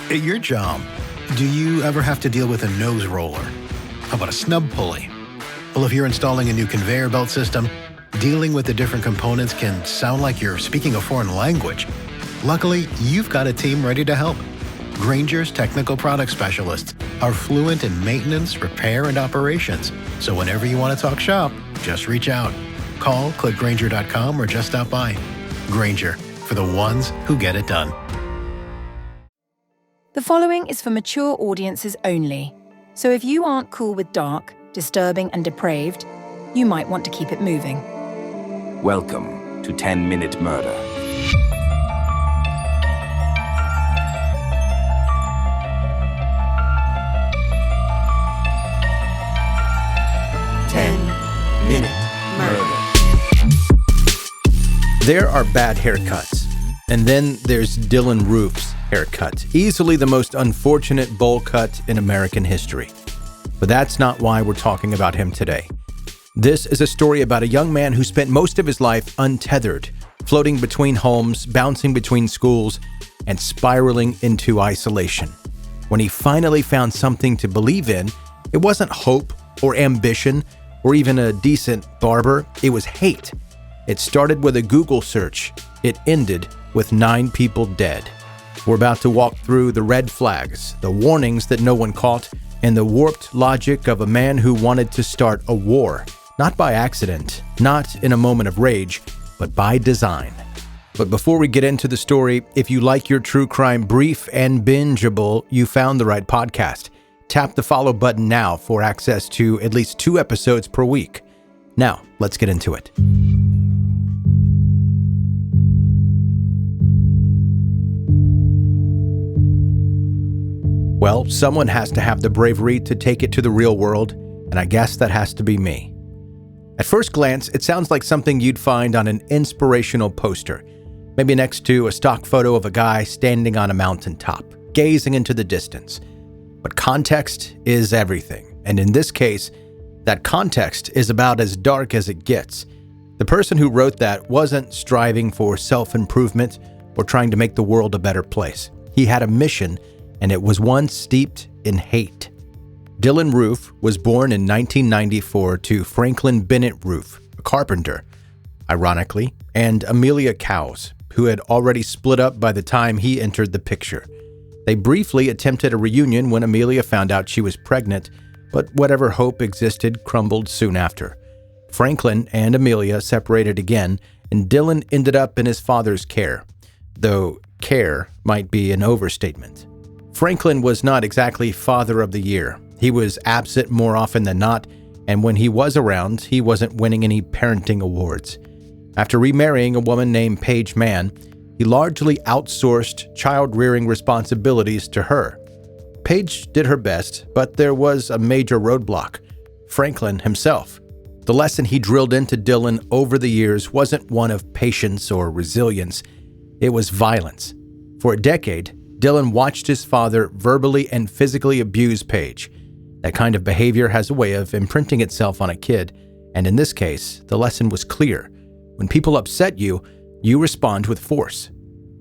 At your job, do you ever have to deal with a nose roller? How about a snub pulley? Well, if you're installing a new conveyor belt system, dealing with the different components can sound like you're speaking a foreign language. Luckily, you've got a team ready to help. Grainger's technical product specialists are fluent in maintenance, repair, and operations. So whenever you want to talk shop, just reach out. Call, click Grainger.com, or just stop by. Grainger, for the ones who get it done. The following is for mature audiences only. So if you aren't cool with dark, disturbing, and depraved, you might want to keep it moving. Welcome to 10-Minute Murder. There are bad haircuts, and then there's Dylann Roof's haircut, easily the most unfortunate bowl cut in American history. But that's not why we're talking about him today. This is a story about a young man who spent most of his life untethered, floating between homes, bouncing between schools, and spiraling into isolation. When he finally found something to believe in, it wasn't hope or ambition or even a decent barber, it was hate. It started with a Google search. It ended with 9 people dead. We're about to walk through the red flags, the warnings that no one caught, and the warped logic of a man who wanted to start a war, not by accident, not in a moment of rage, but by design. But before we get into the story, if you like your true crime brief and bingeable, you found the right podcast. Tap the follow button now for access to at least 2 episodes per week. Now, let's get into it. Well, someone has to have the bravery to take it to the real world, and I guess that has to be me. At first glance, it sounds like something you'd find on an inspirational poster, maybe next to a stock photo of a guy standing on a mountaintop, gazing into the distance. But context is everything, and in this case, that context is about as dark as it gets. The person who wrote that wasn't striving for self-improvement or trying to make the world a better place. He had a mission, and it was one steeped in hate. Dylann Roof was born in 1994 to Franklin Bennett Roof, a carpenter, ironically, and Amelia Cowes, who had already split up by the time he entered the picture. They briefly attempted a reunion when Amelia found out she was pregnant, but whatever hope existed crumbled soon after. Franklin and Amelia separated again, and Dylann ended up in his father's care, though care might be an overstatement. Franklin was not exactly father of the year. He was absent more often than not, and when he was around, he wasn't winning any parenting awards. After remarrying a woman named Paige Mann, he largely outsourced child-rearing responsibilities to her. Paige did her best, but there was a major roadblock: Franklin himself. The lesson he drilled into Dylann over the years wasn't one of patience or resilience. It was violence. For a decade, Dylann watched his father verbally and physically abuse Paige. That kind of behavior has a way of imprinting itself on a kid, and in this case, the lesson was clear. When people upset you, you respond with force.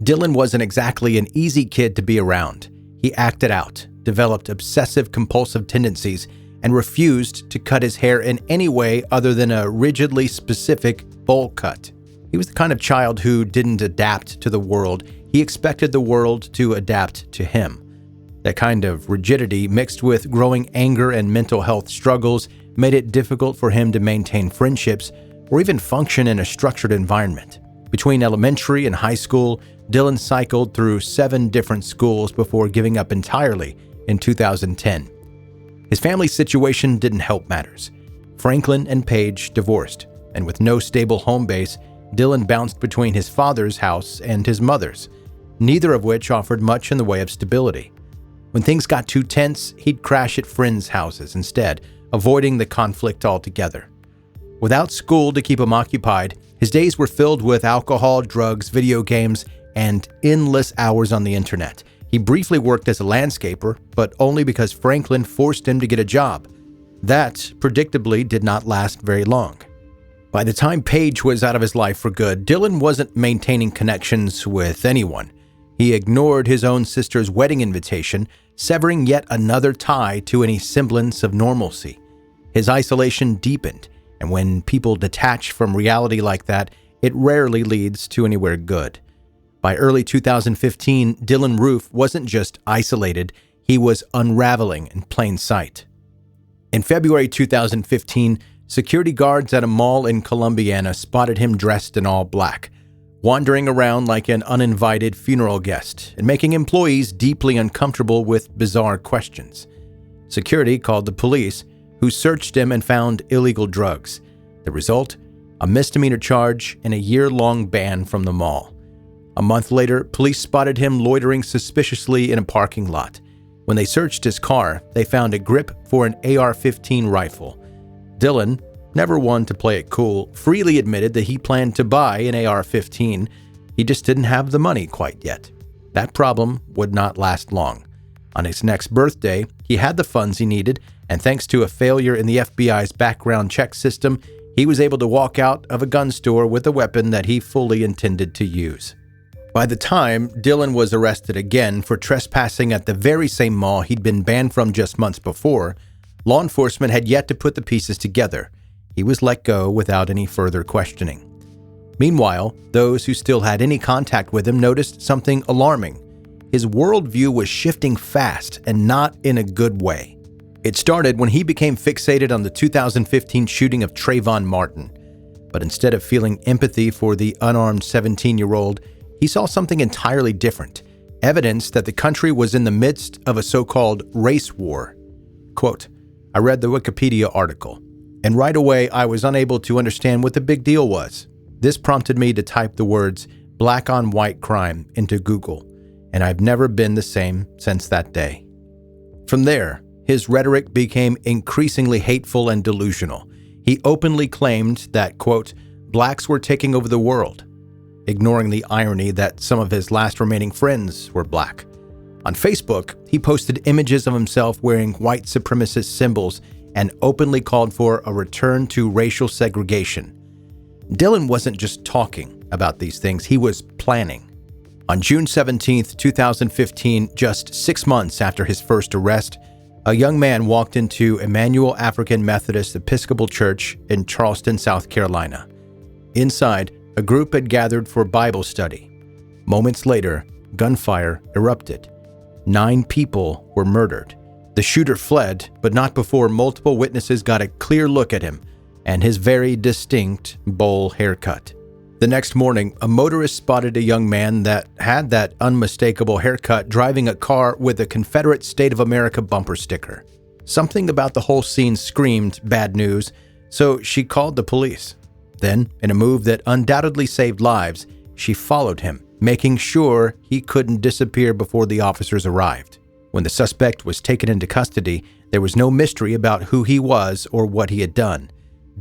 Dylann wasn't exactly an easy kid to be around. He acted out, developed obsessive-compulsive tendencies, and refused to cut his hair in any way other than a rigidly specific bowl cut. He was the kind of child who didn't adapt to the world. He expected the world to adapt to him. That kind of rigidity, mixed with growing anger and mental health struggles, made it difficult for him to maintain friendships or even function in a structured environment. Between elementary and high school, Dylann cycled through 7 different schools before giving up entirely in 2010. His family situation didn't help matters. Franklin and Paige divorced, and with no stable home base, Dylann bounced between his father's house and his mother's, neither of which offered much in the way of stability. When things got too tense, he'd crash at friends' houses instead, avoiding the conflict altogether. Without school to keep him occupied, his days were filled with alcohol, drugs, video games, and endless hours on the internet. He briefly worked as a landscaper, but only because Franklin forced him to get a job. That, predictably, did not last very long. By the time Paige was out of his life for good, Dylann wasn't maintaining connections with anyone. He ignored his own sister's wedding invitation, severing yet another tie to any semblance of normalcy. His isolation deepened, and when people detach from reality like that, it rarely leads to anywhere good. By early 2015, Dylann Roof wasn't just isolated, he was unraveling in plain sight. In February 2015, security guards at a mall in Columbiana spotted him dressed in all black, wandering around like an uninvited funeral guest and making employees deeply uncomfortable with bizarre questions. Security called the police, who searched him and found illegal drugs. The result? A misdemeanor charge and a year-long ban from the mall. A month later, police spotted him loitering suspiciously in a parking lot. When they searched his car, they found a grip for an AR-15 rifle. Dylann, never one to play it cool, freely admitted that he planned to buy an AR-15. He just didn't have the money quite yet. That problem would not last long. On his next birthday, he had the funds he needed, and thanks to a failure in the FBI's background check system, he was able to walk out of a gun store with a weapon that he fully intended to use. By the time Dylann was arrested again for trespassing at the very same mall he'd been banned from just months before, law enforcement had yet to put the pieces together. He was let go without any further questioning. Meanwhile, those who still had any contact with him noticed something alarming. His worldview was shifting fast and not in a good way. It started when he became fixated on the 2015 shooting of Trayvon Martin. But instead of feeling empathy for the unarmed 17-year-old, he saw something entirely different, evidence that the country was in the midst of a so-called race war. Quote, I read the Wikipedia article, and right away I was unable to understand what the big deal was. This prompted me to type the words black on white crime into Google, and I've never been the same since that day. From there, his rhetoric became increasingly hateful and delusional. He openly claimed that, quote, blacks were taking over the world, ignoring the irony that some of his last remaining friends were black. On Facebook, he posted images of himself wearing white supremacist symbols and openly called for a return to racial segregation. Dylann wasn't just talking about these things, he was planning. On June 17, 2015, just 6 months after his first arrest, a young man walked into Emmanuel African Methodist Episcopal Church in Charleston, South Carolina. Inside, a group had gathered for Bible study. Moments later, gunfire erupted. 9 people were murdered. The shooter fled, but not before multiple witnesses got a clear look at him and his very distinct bowl haircut. The next morning, a motorist spotted a young man that had that unmistakable haircut driving a car with a Confederate State of America bumper sticker. Something about the whole scene screamed bad news, so she called the police. Then, in a move that undoubtedly saved lives, she followed him, making sure he couldn't disappear before the officers arrived. When the suspect was taken into custody, there was no mystery about who he was or what he had done.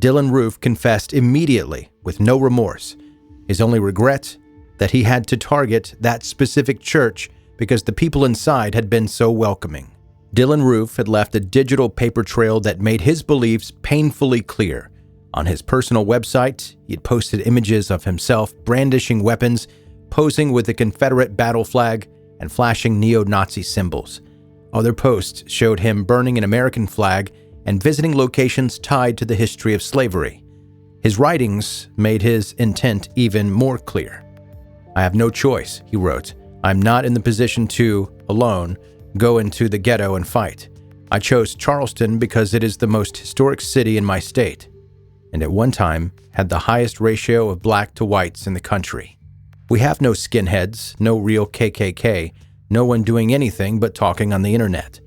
Dylann Roof confessed immediately, with no remorse. His only regret? That he had to target that specific church because the people inside had been so welcoming. Dylann Roof had left a digital paper trail that made his beliefs painfully clear. On his personal website, he had posted images of himself brandishing weapons, posing with the Confederate battle flag, and flashing neo-Nazi symbols. Other posts showed him burning an American flag and visiting locations tied to the history of slavery. His writings made his intent even more clear. I have no choice, he wrote. I'm not in the position to, alone, go into the ghetto and fight. I chose Charleston because it is the most historic city in my state, and at one time had the highest ratio of black to whites in the country. We have no skinheads, no real KKK, no one doing anything but talking on the internet.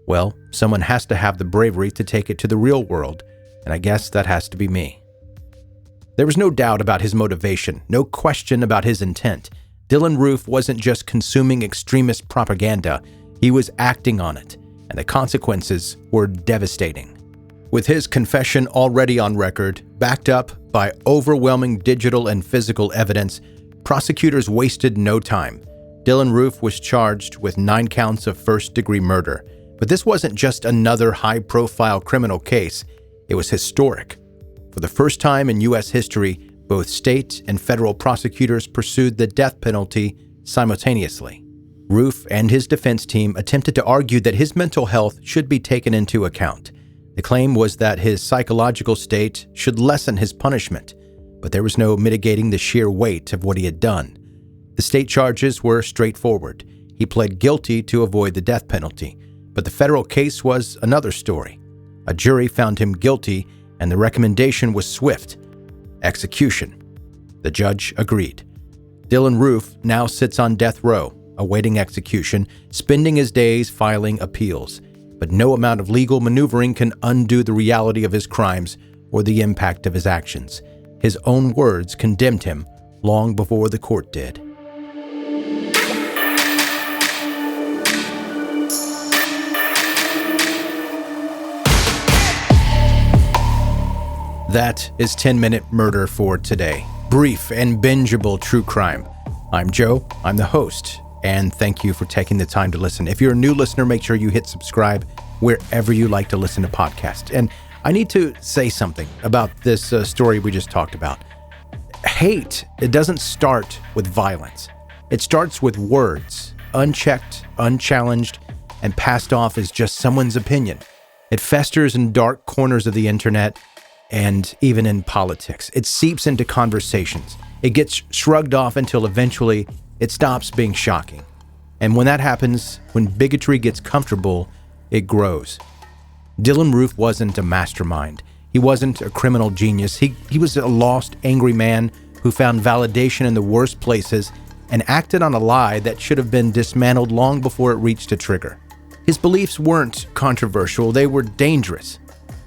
Well, someone has to have the bravery to take it to the real world, and I guess that has to be me. There was no doubt about his motivation, no question about his intent. Dylann Roof wasn't just consuming extremist propaganda, he was acting on it, and the consequences were devastating. With his confession already on record, backed up by overwhelming digital and physical evidence, prosecutors wasted no time. Dylann Roof was charged with 9 counts of first-degree murder. But this wasn't just another high-profile criminal case. It was historic. For the first time in U.S. history, both state and federal prosecutors pursued the death penalty simultaneously. Roof and his defense team attempted to argue that his mental health should be taken into account. The claim was that his psychological state should lessen his punishment, but there was no mitigating the sheer weight of what he had done. The state charges were straightforward. He pled guilty to avoid the death penalty, but the federal case was another story. A jury found him guilty, and the recommendation was swift: execution. The judge agreed. Dylann Roof now sits on death row, awaiting execution, spending his days filing appeals. But no amount of legal maneuvering can undo the reality of his crimes or the impact of his actions. His own words condemned him long before the court did. That is 10-Minute Murder for today. Brief and bingeable true crime. I'm Joe, I'm the host, and thank you for taking the time to listen. If you're a new listener, make sure you hit subscribe wherever you like to listen to podcasts. And I need to say something about this story we just talked about. Hate, it doesn't start with violence. It starts with words, unchecked, unchallenged, and passed off as just someone's opinion. It festers in dark corners of the internet and even in politics. It seeps into conversations. It gets shrugged off until eventually it stops being shocking. And when that happens, when bigotry gets comfortable, it grows. Dylann Roof wasn't a mastermind. He wasn't a criminal genius. He was a lost, angry man who found validation in the worst places and acted on a lie that should have been dismantled long before it reached a trigger. His beliefs weren't controversial, they were dangerous.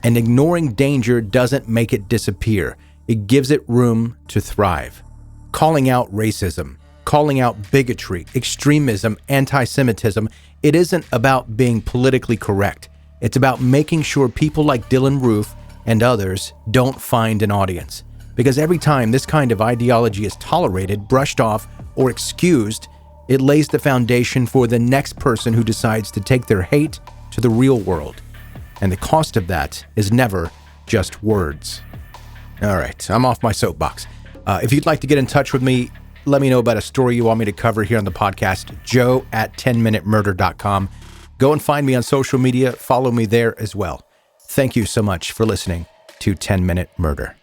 And ignoring danger doesn't make it disappear. It gives it room to thrive. Calling out racism, calling out bigotry, extremism, anti-Semitism, it isn't about being politically correct. It's about making sure people like Dylann Roof and others don't find an audience. Because every time this kind of ideology is tolerated, brushed off, or excused, it lays the foundation for the next person who decides to take their hate to the real world. And the cost of that is never just words. All right, I'm off my soapbox. If you'd like to get in touch with me, let me know about a story you want me to cover here on the podcast, joe@10minutemurder.com. Go and find me on social media. Follow me there as well. Thank you so much for listening to 10 Minute Murder.